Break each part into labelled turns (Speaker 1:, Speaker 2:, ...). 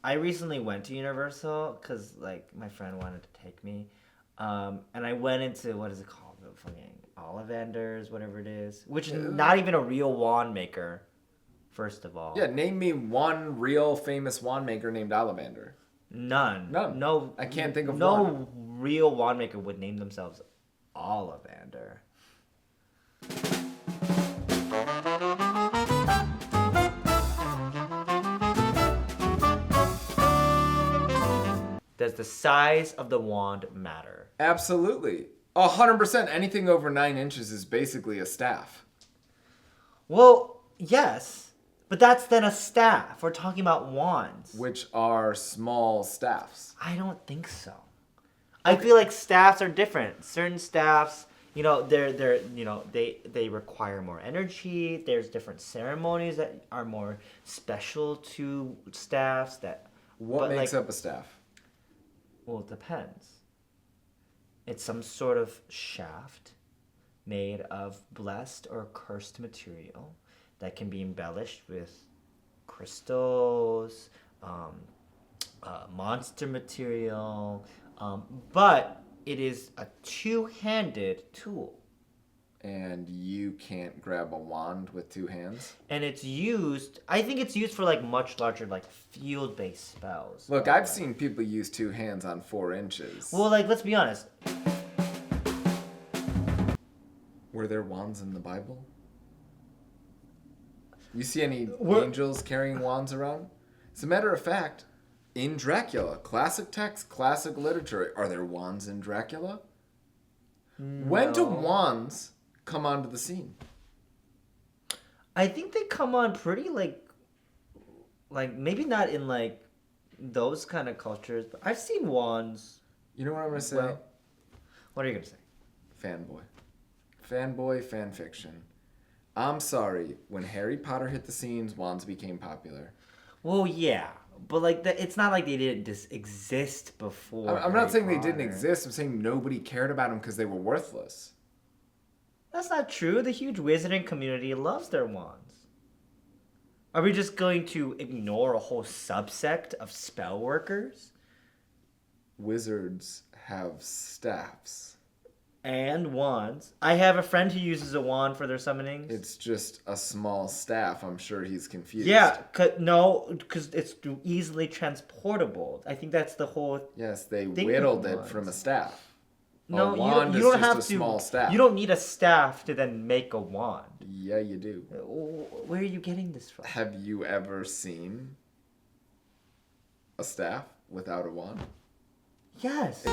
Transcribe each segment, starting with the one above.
Speaker 1: I recently went to Universal because like my friend wanted to take me, and I went into what is it called? The fucking Ollivanders, whatever it is, which is not even a real wand maker. First of
Speaker 2: Yeah,
Speaker 1: all,
Speaker 2: name me one real famous wand maker named Ollivander.
Speaker 1: none,
Speaker 2: None.
Speaker 1: no,
Speaker 2: I can't think of one.
Speaker 1: no real wand maker would name themselves Ollivander. Does the size of the wand matter?
Speaker 2: Absolutely. 100%. Anything over 9 inches is basically a staff.
Speaker 1: Well, yes, but that's then a staff. We're talking about wands.
Speaker 2: Which are small staffs.
Speaker 1: I don't think so. I feel like staffs are different. Certain staffs, they require more energy. There's different ceremonies that are more special to staffs that
Speaker 2: What
Speaker 1: but
Speaker 2: makes
Speaker 1: like
Speaker 2: up a staff?
Speaker 1: well, it depends. It's some sort of shaft made of blessed or cursed material that can be embellished with crystals, monster material, but it is a two-handed tool.
Speaker 2: And you can't grab a wand with two hands?
Speaker 1: And I think it's used for like much larger like field-based spells.
Speaker 2: Look, I've seen people use two hands on 4 inches.
Speaker 1: Well, like, let's be honest.
Speaker 2: Were there wands in the Bible? You see any
Speaker 1: We're-
Speaker 2: angels carrying wands around? As a matter of fact, in Dracula, classic text, classic literature, are there wands in Dracula? When do
Speaker 1: No.
Speaker 2: wands come onto the scene?
Speaker 1: I think they come on pretty like maybe not in like those kind of cultures, but I've seen wands.
Speaker 2: You know what I'm going to say?
Speaker 1: Well, what are you gonna say?
Speaker 2: Fanboy. Fanboy fan fiction. I'm sorry, when Harry Potter hit the scenes, wands became popular.
Speaker 1: Well, yeah, but like that, it's not like they didn't exist before.
Speaker 2: I'm not
Speaker 1: Harry
Speaker 2: saying they
Speaker 1: Potter.
Speaker 2: didn't exist. I'm saying nobody cared about them because they were worthless.
Speaker 1: That's not true. The huge wizarding community loves their wands. Are we just going to ignore a whole subsect of spell workers
Speaker 2: Wizards have staffs.
Speaker 1: and wands? I have a friend who uses a wand for their summonings.
Speaker 2: It's just a small staff. I'm sure he's confused.
Speaker 1: Yeah, because it's easily transportable. I think that's the whole.
Speaker 2: Yes, they
Speaker 1: Thing
Speaker 2: whittled
Speaker 1: with
Speaker 2: it
Speaker 1: wands.
Speaker 2: from a staff.
Speaker 1: No,
Speaker 2: A wand
Speaker 1: you don't
Speaker 2: is just
Speaker 1: have
Speaker 2: a
Speaker 1: to.
Speaker 2: small staff.
Speaker 1: You don't need a staff to then make a wand.
Speaker 2: Yeah, you do.
Speaker 1: Where are you getting this from?
Speaker 2: Have you ever seen a staff without a wand?
Speaker 1: Yes.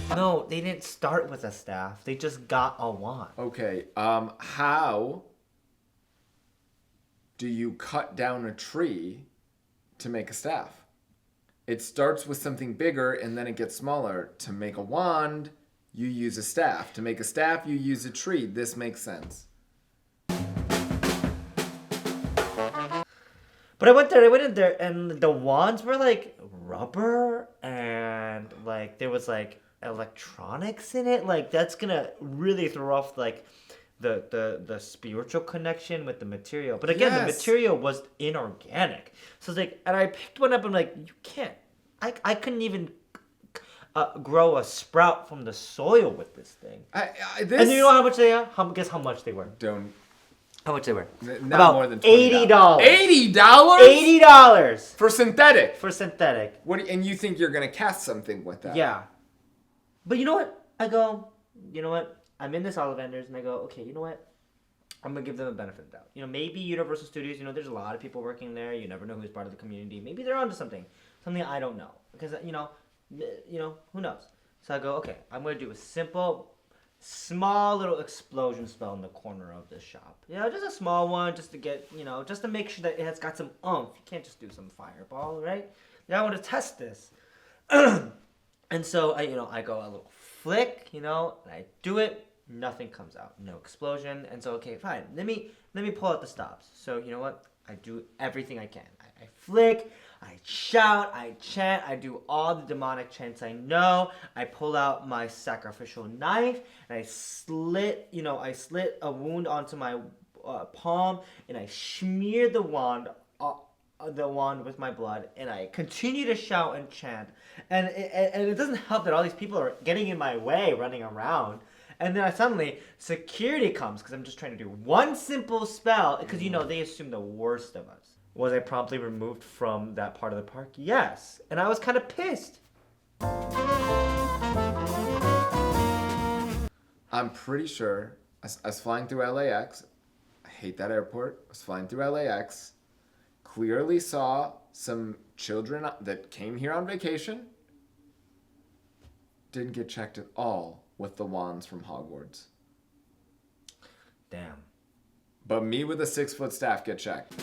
Speaker 1: No, they didn't start with a staff. They just got a wand.
Speaker 2: Okay, how do you cut down a tree to make a staff? It starts with something bigger and then it gets smaller. To make a wand, you use a staff. To make a staff, you use a tree. This makes sense.
Speaker 1: But I went in there, and the wands were like rubber, and like there was like electronics in it. Like that's gonna really throw off like the spiritual connection with the material. But again, the
Speaker 2: Yes.
Speaker 1: material was inorganic. So it's like, and I picked one up. And I'm like, you can't. I couldn't even grow a sprout from the soil with this thing.
Speaker 2: This
Speaker 1: And you know how much they are? Guess how much they were?
Speaker 2: don't
Speaker 1: How much they were?
Speaker 2: not
Speaker 1: About
Speaker 2: more than
Speaker 1: $80.
Speaker 2: $80.
Speaker 1: $80
Speaker 2: For synthetic.
Speaker 1: for synthetic.
Speaker 2: And you think you're gonna cast something with that?
Speaker 1: Yeah. But you know what? I go, you know what? I'm in this Ollivanders, and I go, okay, you know what? I'm going to give them a benefit of the doubt. You know, maybe Universal Studios, there's a lot of people working there. You never know who's part of the community. Maybe they're onto something. Something I don't know. Because, who knows? So I go, okay, I'm going to do a simple, small little explosion spell in the corner of this shop. Just a small one, just to get, just to make sure that it has got some oomph. You can't just do some fireball, right? I want to test this. And so I go a little flick, and I do it. Nothing comes out. No explosion. And so, okay, fine. Let me pull out the stops. So you know what? I do everything I can. I flick, I shout, I chant, I do all the demonic chants I know. I pull out my sacrificial knife and I slit a wound onto my palm, and I smear the wand the wand with my blood, and I continue to shout and chant. And it doesn't help that all these people are getting in my way, running around. And then suddenly security comes because I'm just trying to do one simple spell. Because they assume the worst of us. Was I promptly removed from that part of the park? Yes, and I was kind of pissed.
Speaker 2: I'm pretty sure I was flying through LAX. I hate that airport. I was flying through LAX. Clearly saw some children that came here on vacation. Didn't get checked at all with the wands from Hogwarts.
Speaker 1: Damn.
Speaker 2: But me with a 6-foot staff get checked.